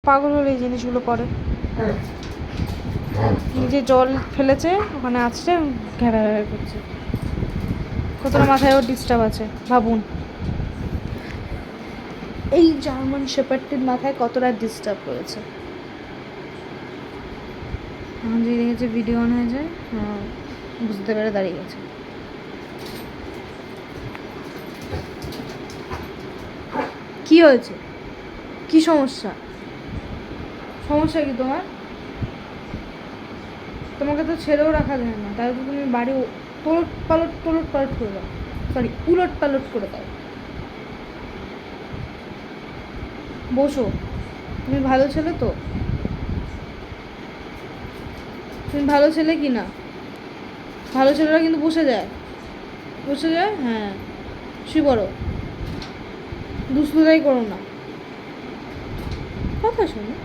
পাগল হলে এই জিনিসগুলো করে। নিজে জল ফেলেছে ওখানে আসছে ঘেরা ঘেরা করছে, কতটা মাথায় ওর ডিস্টার্ব আছে ভাবুন। এই জার্মান শেপার্ডটির মাথায় কতটা ডিস্টার্ব রয়েছে। এখন যে দেখেছে ভিডিও অন হয়ে যায়, বুঝতে পেরে দাঁড়িয়ে গেছে। কি হয়েছে? কি সমস্যা? সমস্যা কি তোমার? তোমাকে তো ছেড়েও রাখা যায় না, তাই তো তুমি বাড়ি তোলট পালট করে দাও, সরি উলট পালট করে দাও। বসো, তুমি ভালো ছেলে তো? তুমি ভালো ছেলে কি না? ভালো ছেলেরা কিন্তু বসে যায়, বসে যায়। হ্যাঁ, শুয়ে পড়ো, দুষ্টুদাই করো না, কথা শোনো।